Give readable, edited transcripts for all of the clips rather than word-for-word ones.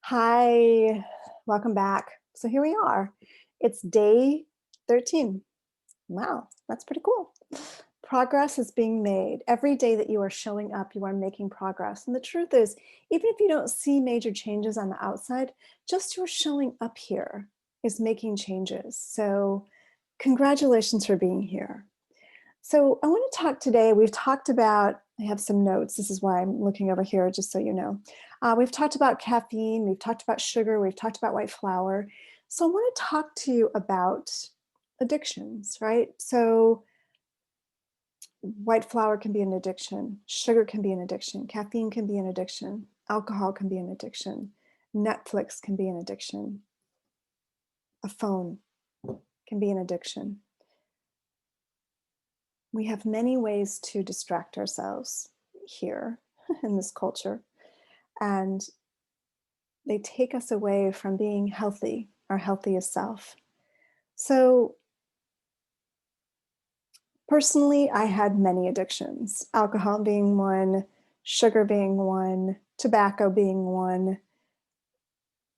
Hi, welcome back. So here we are. It's day 13. Wow, that's pretty cool. Progress is being made. Every day that you are showing up, you are making progress. And the truth is, even if you don't see major changes on the outside, just your showing up here is making changes. So, congratulations for being here. So, I want to talk today. We've talked about, I have some notes. This is why I'm looking over here, just so you know. We've talked about caffeine, we've talked about sugar, we've talked about white flour. So, I want to talk to you about addictions, right? So, white flour can be an addiction, sugar can be an addiction, caffeine can be an addiction, alcohol can be an addiction, Netflix can be an addiction, a phone can be an addiction. We have many ways to distract ourselves here in this culture, and they take us away from being healthy, our healthiest self. So, personally, I had many addictions, alcohol being one, sugar being one, tobacco being one.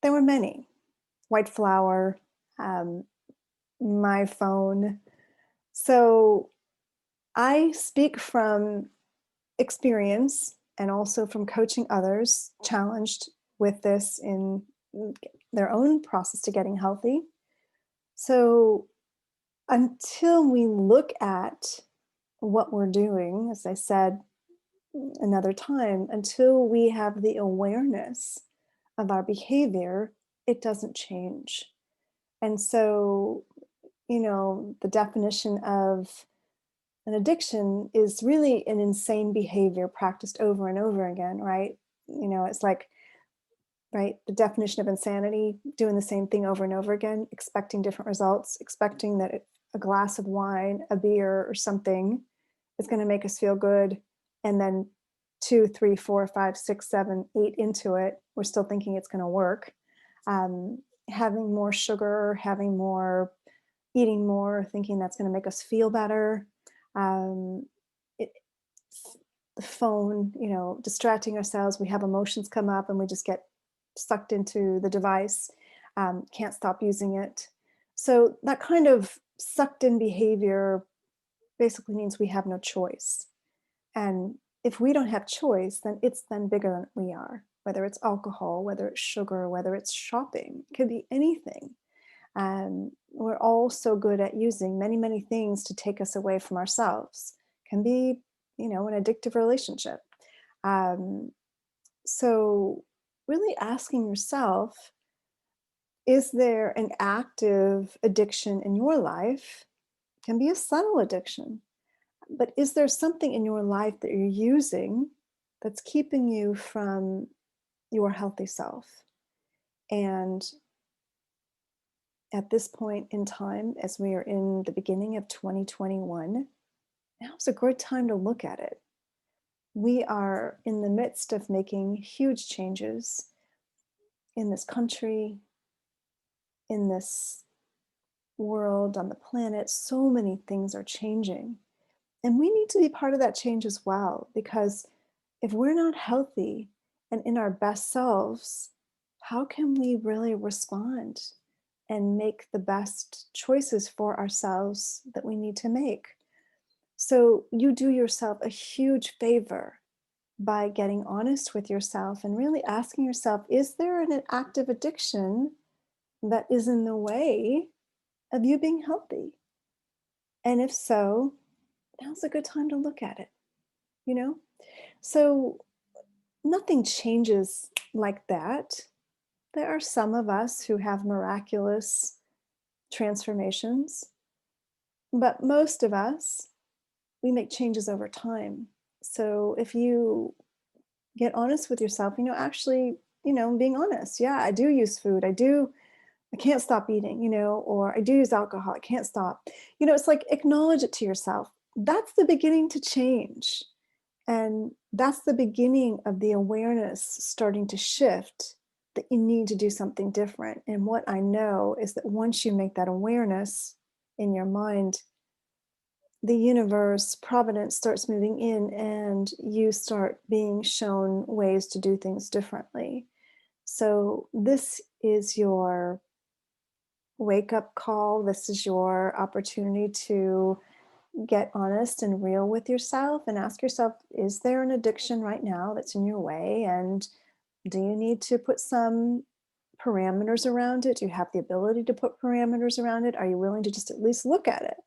There were many. White flour, um, my phone. So, I speak from experience and also from coaching others challenged with this in their own process to getting healthy. So until we look at what we're doing, as I said another time, until we have the awareness of our behavior, it doesn't change. And so, the definition of an addiction is really an insane behavior practiced over and over again, right? It's like, right, the definition of insanity, doing the same thing over and over again, expecting different results, expecting that a glass of wine, a beer, or something is going to make us feel good. And then two, three, four, five, six, seven, eight into it, we're still thinking it's going to work. Having more sugar, having more, eating more, thinking that's going to make us feel better. Um, it, the phone, distracting ourselves. We have emotions come up and we just get sucked into the device, can't stop using it. So that kind of sucked in behavior basically means we have no choice. And if we don't have choice, then it's then bigger than we are, whether it's alcohol, whether it's sugar, whether it's shopping, it could be anything. We're all so good at using many, many things to take us away from ourselves. Can be, an addictive relationship. Um, so, really asking yourself, is there an active addiction in your life? Can be a subtle addiction, but is there something in your life that you're using that's keeping you from your healthy self? And at this point in time, as we are in the beginning of 2021, now is a great time to look at it. We are in the midst of making huge changes in this country, in this world, on the planet. So many things are changing. And we need to be part of that change as well, because if we're not healthy and in our best selves, how can we really respond and make the best choices for ourselves that we need to make? So you do yourself a huge favor by getting honest with yourself and really asking yourself, is there an active addiction that is in the way of you being healthy? And if so, now's a good time to look at it, you know? So nothing changes like that. There are some of us who have miraculous transformations, but most of us, we make changes over time. So if you get honest with yourself, actually, being honest, yeah, I do use food. I can't stop eating, or I do use alcohol. I can't stop. It's like acknowledge it to yourself. That's the beginning to change. And that's the beginning of the awareness starting to shift that you need to do something different. And what I know is that once you make that awareness in your mind, the universe, providence starts moving in and you start being shown ways to do things differently. So this is your wake up call. This is your opportunity to get honest and real with yourself and ask yourself, is there an addiction right now that's in your way? And do you need to put some parameters around it? Do you have the ability to put parameters around it? Are you willing to just at least look at it?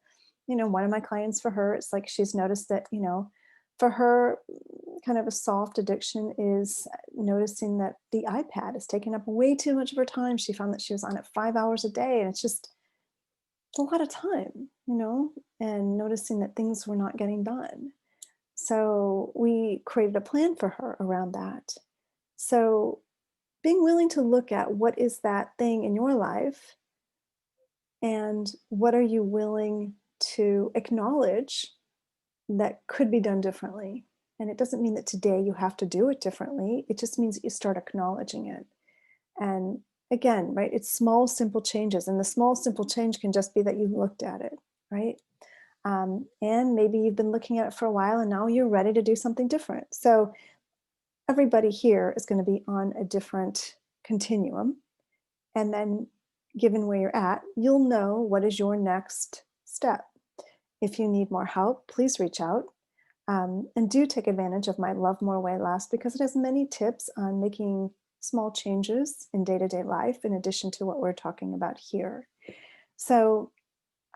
One of my clients, for her, it's like she's noticed that, for her, kind of a soft addiction is noticing that the iPad is taking up way too much of her time. She found that she was on it 5 hours a day, and it's a lot of time, and noticing that things were not getting done. So we created a plan for her around that. So being willing to look at what is that thing in your life and what are you willing to acknowledge that could be done differently. And it doesn't mean that today you have to do it differently. It just means that you start acknowledging it. And again, right, it's small, simple changes. And the small, simple change can just be that you looked at it, right? And maybe you've been looking at it for a while and now you're ready to do something different. So everybody here is going to be on a different continuum. And then, given where you're at, you'll know what is your next step. If you need more help, please reach out. And do take advantage of my Love More Way Last because it has many tips on making small changes in day to day life in addition to what we're talking about here. So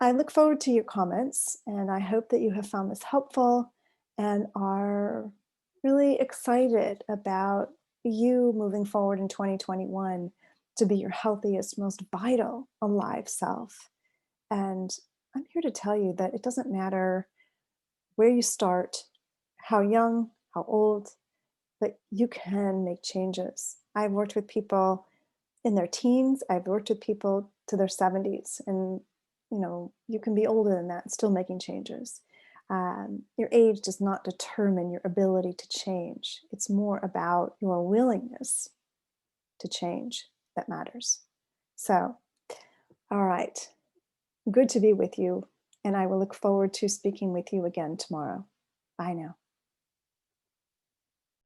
I look forward to your comments and I hope that you have found this helpful and are really excited about you moving forward in 2021 to be your healthiest, most vital, alive self. And I'm here to tell you that it doesn't matter where you start, how young, how old, but you can make changes. I've worked with people in their teens, I've worked with people to their 70s, and you can be older than that and still making changes. Your age does not determine your ability to change. It's more about your willingness to change that matters. So, all right, good to be with you, and I will look forward to speaking with you again tomorrow. Bye now.